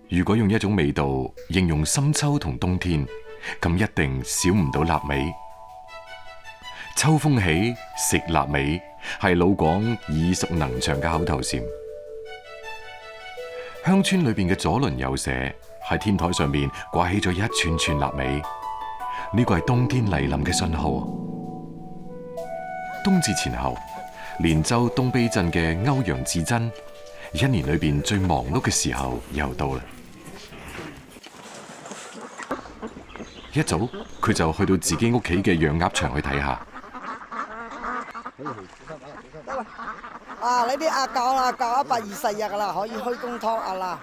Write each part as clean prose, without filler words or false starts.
如果用一種味道形容深秋同冬天，咁一定少唔到臘味。秋風起，食臘味係老廣耳熟能詳嘅口頭禪。鄉村裏邊嘅左鄰右舍喺天台上面掛起咗一串串臘味，呢個係冬天嚟臨嘅信號。冬至前後，連州東卑鎮嘅歐陽志珍，一年裏邊最忙碌嘅時候又到啦。一早佢就去到自己屋企嘅養鴨場去睇下。呢啲鴨夠啦，夠120日噶啦，可以開工劏鴨啦。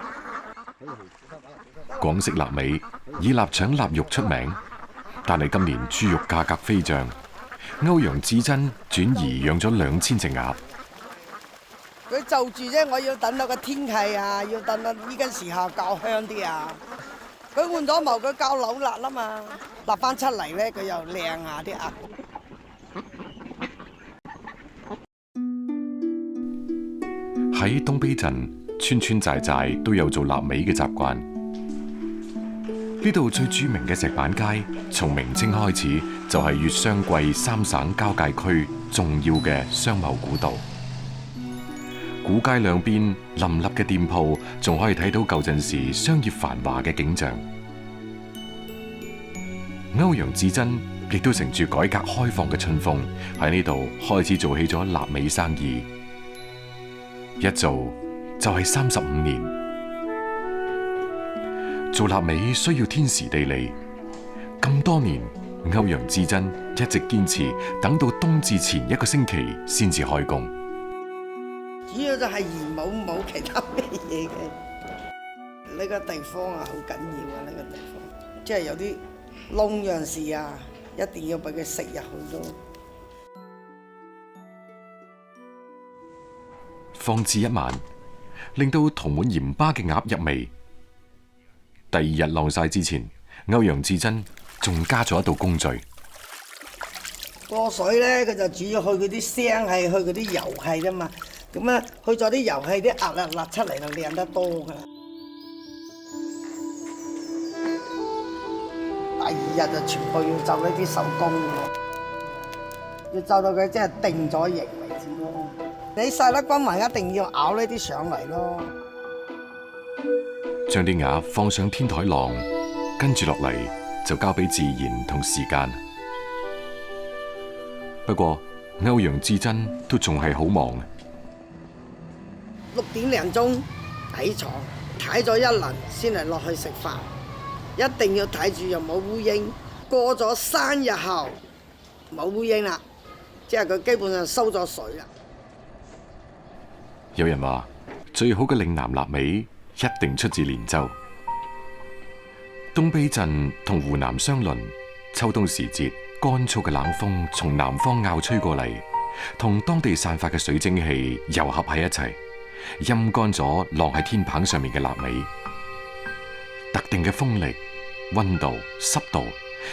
廣式臘味以臘腸臘肉出名，但係今年豬肉價格飛漲，歐陽志珍轉移養咗2000隻鴨。佢就住啫，我要等到個天氣啊，要等到呢個時候較香啲啊。佢換咗毛，佢較老辣啦嘛，立翻出嚟咧，佢又靚啊啲鴨。喺東卑鎮，村村寨寨都有做臘味嘅習慣。呢度最著名嘅石板街，從明清開始就係粵湘桂3省交界區重要嘅商貿古道。古街兩邊林立嘅店鋪，仲可以睇到舊陣時商業繁華嘅景象。歐陽志珍亦都乘住改革開放嘅春風，喺呢度開始做起咗臘味生意。一做就係35年。做臘味需要天時地利，咁多年，歐陽志珍一直堅持等到冬至前1個星期先至開工。主要就係鹽，冇其他咩嘢嘅。呢個地方啊，好緊要啊！呢個地方，即係有啲窿樣事啊，一定要俾佢食入去咯。放置一晚，令到塗滿鹽巴嘅鴨入味。第2日晾曬之前，歐陽志珍仲加咗一道工序。過水咧，佢就主要去嗰啲腥氣，去嗰啲油氣啫嘛。咁啊，去咗啲油氣，啲鴨辣出嚟就靚得多噶啦。第2日就全部要就呢啲手工咯，要就到佢即係定咗型為止咯。你曬得均勻，一定要咬呢啲上嚟咯。將啲鴨放上天台晾，跟住落嚟就交俾自然同時間。不過歐陽志珍都仲係好忙。6點零鐘起床，睇咗一輪先嚟落去食飯，一定要睇住又冇烏蠅。過咗3日後冇烏蠅啦，即係佢基本上收咗水啦。有人話最好嘅嶺南臘味一定出自連州。東卑鎮同湖南相鄰，秋冬時節乾燥嘅冷風從南方拗吹過嚟，同當地散發嘅水蒸氣糅合喺一齊，陰乾咗晾喺天棚上面嘅臘味。特定嘅風力、溫度、濕度，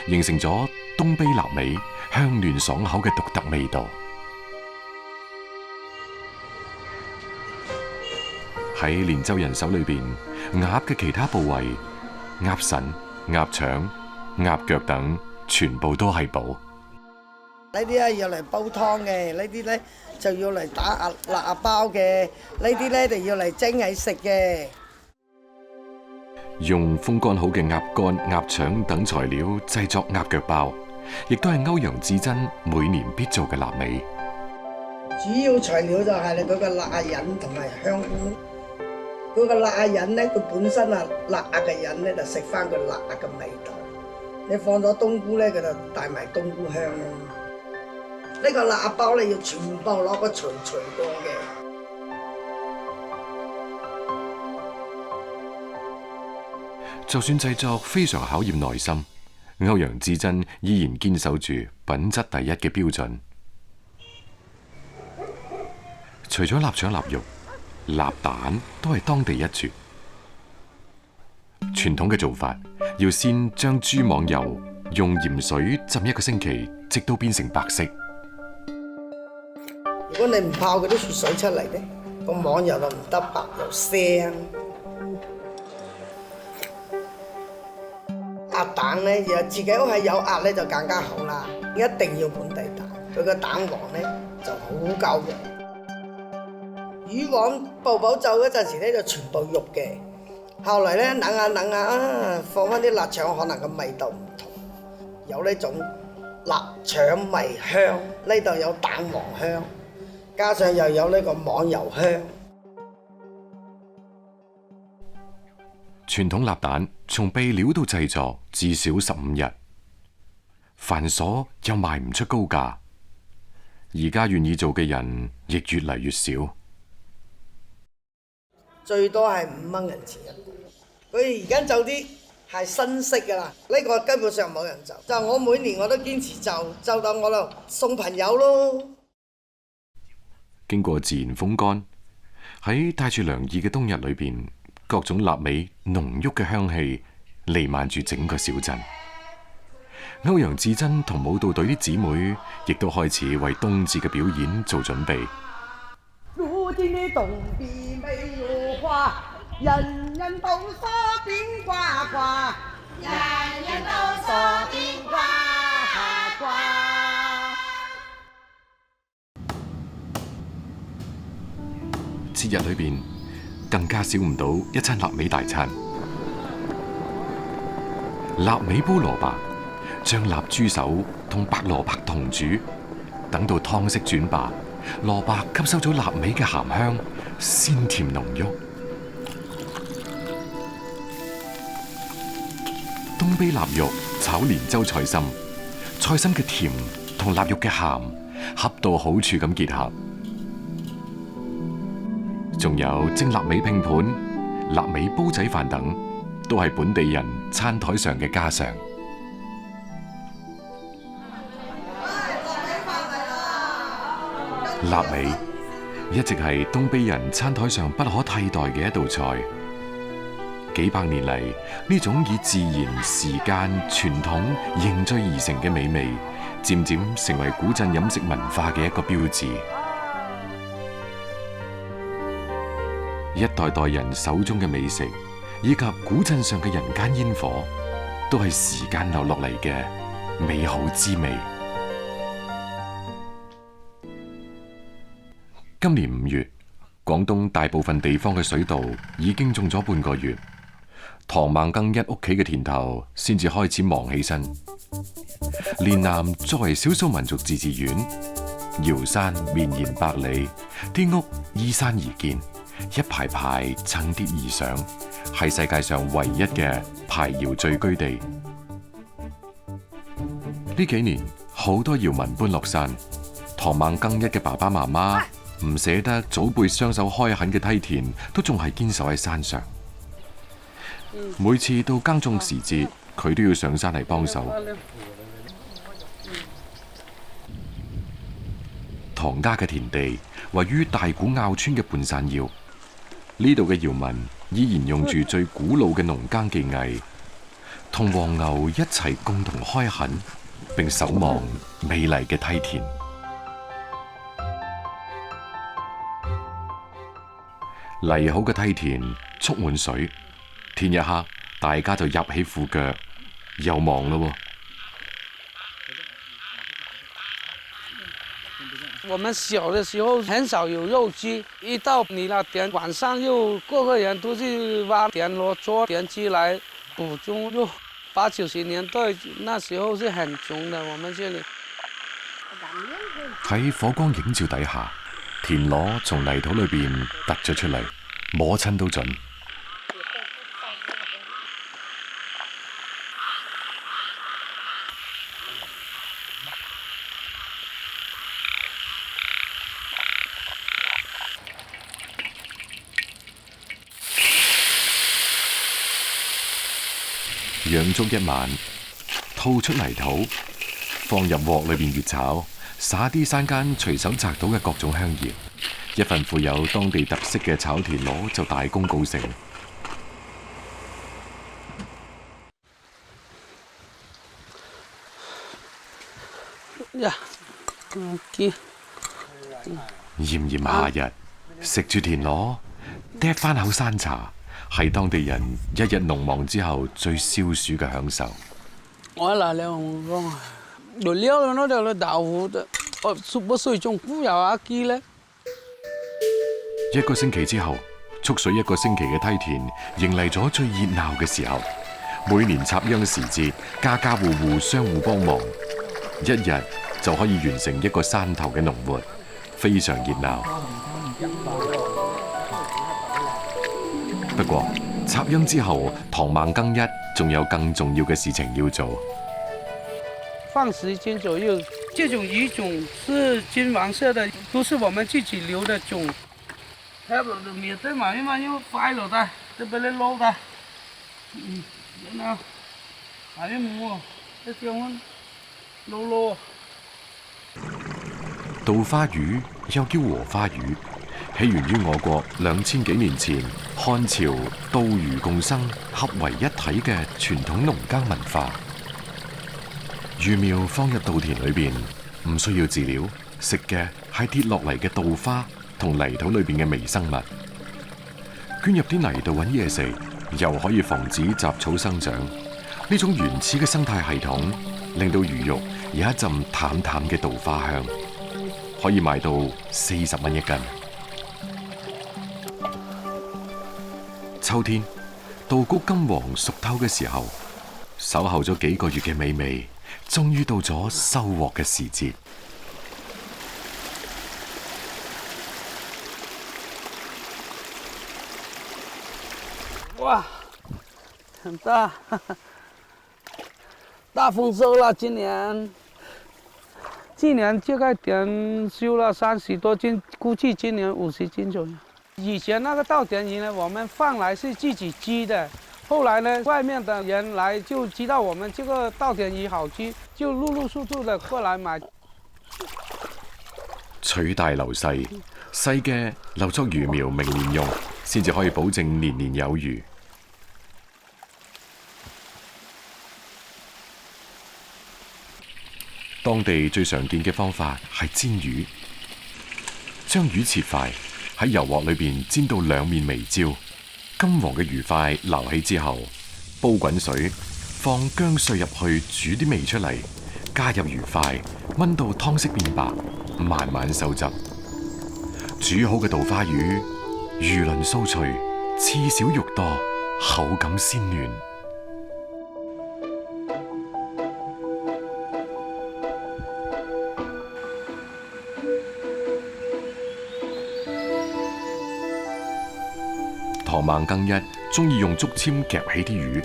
形成咗東卑臘味香嫩爽口嘅獨特味道。喺連州人手裏邊，鴨嘅其他部位，鴨腎、鴨腸、鴨腳等，全部都係寶。呢啲咧要嚟煲湯嘅，呢啲咧就要嚟打臘鴨包嘅，呢啲咧就要嚟蒸起食嘅。用風乾好嘅鴨肝、鴨腸等材料製作鴨腳包，亦都係歐陽志珍每年必做嘅臘味。主要材料就係你嗰個臘仁同埋香菇。嗰個臘仁咧，佢本身啊臘鴨嘅仁咧就食翻個臘鴨嘅味道。你放咗冬菇咧，佢就帶埋冬菇香咯。呢個臘鴨包咧要全部攞個錘過嘅。就算製作非常考驗耐心，歐陽志珍依然堅守住品質第一嘅標準。除咗臘腸、臘肉，臘蛋都係當地一絕。傳統嘅做法，要先將豬網油用鹽水浸1個星期，直到變成白色。如果你唔泡嗰啲血水出嚟咧，個網油就唔得白又腥。鴨蛋咧，又自己屋企有鴨咧就更加好啦，一定要本地蛋，佢個蛋黃咧就好夠嘅。以往步步奏嗰陣時咧就全部肉嘅，後嚟咧冷下放翻啲臘腸，可能個味道唔同，有呢種臘腸味香，呢度有蛋黃香，加上又有呢個網油香。傳統臘蛋從備料到製作至少15日，繁瑣又賣唔出高價，而家願意做嘅人亦越嚟越少。最多係5蚊銀錢一個，佢而家就啲係新式㗎啦，呢個根本上冇人就，就我每年我都堅持就到我度送朋友咯。經過自然風乾，喺帶住涼意嘅冬日裏邊，各種臘味濃郁嘅香氣彌漫住整個小鎮。歐陽志珍同舞蹈隊啲姊妹亦都開始為冬至嘅表演做準備。如今的冬比沒有花，人人都說冰呱呱，人人都說冰呱呱。節日裏邊更加少唔到一餐臘味大餐。臘味煲蘿蔔，將臘豬手同白蘿蔔同煮，等到湯色轉白，蘿蔔吸收咗臘味嘅鹹香，鮮甜濃郁。東北臘肉炒連州菜心，菜心嘅甜同臘肉嘅鹹恰到好處咁結合。仲有蒸臘味拼盤、臘味煲仔飯等，都係本地人餐台上嘅家常。臘味一直係東北人餐台上不可替代嘅一道菜。幾百年嚟，呢種以自然、時間、傳統凝聚而成嘅美味，漸漸成為古鎮飲食文化嘅一個標誌。一代代人手中嘅美食，以及古鎮上嘅人間煙火，都係時間留落嚟嘅美好滋味。今年5月，廣東大部分地方嘅水稻已經種咗半個月，唐孟更一屋企嘅田頭先至開始忙起身。連南作為少數民族自治縣，瑤山綿延百里，啲屋依山而建，一排排層疊而上，係世界上唯一嘅排窯聚居地。呢幾年好多窯民搬落山，唐孟更一嘅爸爸媽媽唔捨得祖輩雙手開墾嘅梯田，都仲係堅守喺山上。每次到耕種時節，佢都要上山嚟幫手。唐家嘅田地位於大古坳村嘅半山腰，呢度嘅窯民依然用住最古老嘅農耕技藝，同黃牛一齊共同開墾，並守望美麗嘅梯田。犁好嘅梯田蓄滿水，天一黑，大家就入起褲腳，又忙咯。我們小的時候很少有肉機，一到你那點晚上又個個人都去挖田螺做田雞來補種肉。80、90年代那時候是很窮的，我們這裡。喺火光映照底下，田螺從泥土裏邊突咗出嚟，摸親都準。養足一晚，吐出泥土，放入鑊裏邊熱炒，撒啲山間隨手摘到嘅各種香葉，一份富有當地特色嘅炒田螺就大功告成。炎炎夏日，食住田螺，嗒翻口山茶，係當地人一日農忙之後最消暑嘅享受。我嚟了，我講，料料嗰度豆腐，我不水種菇油啊機咧。1個星期之後，蓄水1個星期嘅梯田迎嚟咗最熱鬧嘅時候。每年插秧時節，家家戶戶相互幫忙，一日就可以完成1個山頭嘅農活，非常熱鬧。不過插秧之後，唐孟更一仲有更重要嘅事情要做。放10斤左右，這種魚種是金黃色的，都是我們自己留的種。睇落就面對埋要快落的，都俾你撈的。下邊冇，一條撈撈。稻花魚又叫禾花魚，起源於我國2000幾年前漢朝稻魚共生、合為一體嘅傳統農耕文化。魚苗放入稻田裏邊，唔需要飼料，食嘅係跌落嚟嘅稻花同泥土裏邊嘅微生物。捐入啲泥度揾嘢食，又可以防止雜草生長。呢種原始嘅生態系統，令到魚肉有一陣淡淡嘅稻花香，可以賣到40蚊1斤。秋天，稻穀金黃熟透嘅時候，守候咗幾個月嘅美味，終於到咗收穫嘅時節。哇，很大，大豐收啦！今年大概點收了30多斤，估計今年50斤左右。以前那個稻田魚呢，我們放來是自己織的，後來呢，外面的人來就知道我們這個稻田魚好織，就陸續的過來買。取大留細，細嘅留作魚苗明年用，先至可以保證年年有餘。當地最常見嘅方法係煎魚，將魚切塊喺油鑊裏邊煎到兩面微焦，金黃嘅魚塊撈起之後，煲滾水，放薑碎入去煮啲味出嚟，加入魚塊，炆到湯色變白，慢慢收汁。煮好嘅稻花魚，魚鱗酥脆，刺少肉多，口感鮮嫩。唐孟更一中意用竹籤夾起啲魚，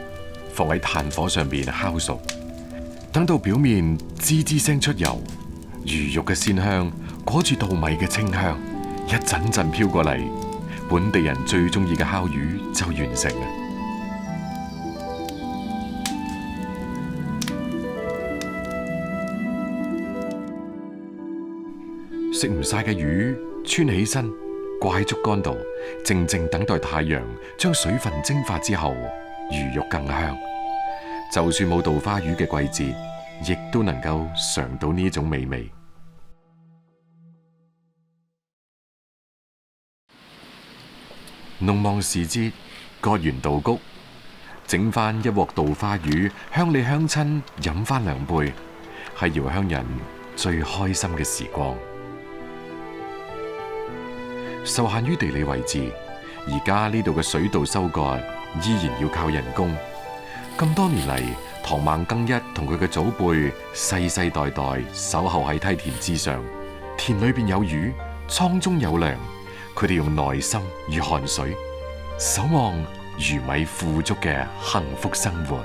放喺炭火上邊烤熟，等到表面滋滋聲出油，魚肉嘅鮮香裹住稻米嘅清香，一陣陣飄過嚟，本地人最中意嘅烤魚就完成啦。食唔晒嘅魚穿起身，掛喺竹竿度，靜靜等待太陽將水分蒸發之後，魚肉更香。就算冇稻花魚嘅季節，亦都能夠嘗到呢種美味。農忙時節，割完稻穀，整翻一鑊稻花魚，鄉里鄉親飲翻2杯，係遙鄉人最開心嘅時光。受限於地理位置，而家呢度嘅水稻收割依然要靠人工。咁多年嚟，唐孟更一同佢嘅祖輩世世代代守候喺梯田之上，田裏邊有魚，倉中有糧，佢哋用耐心與汗水，守望魚米富足嘅幸福生活。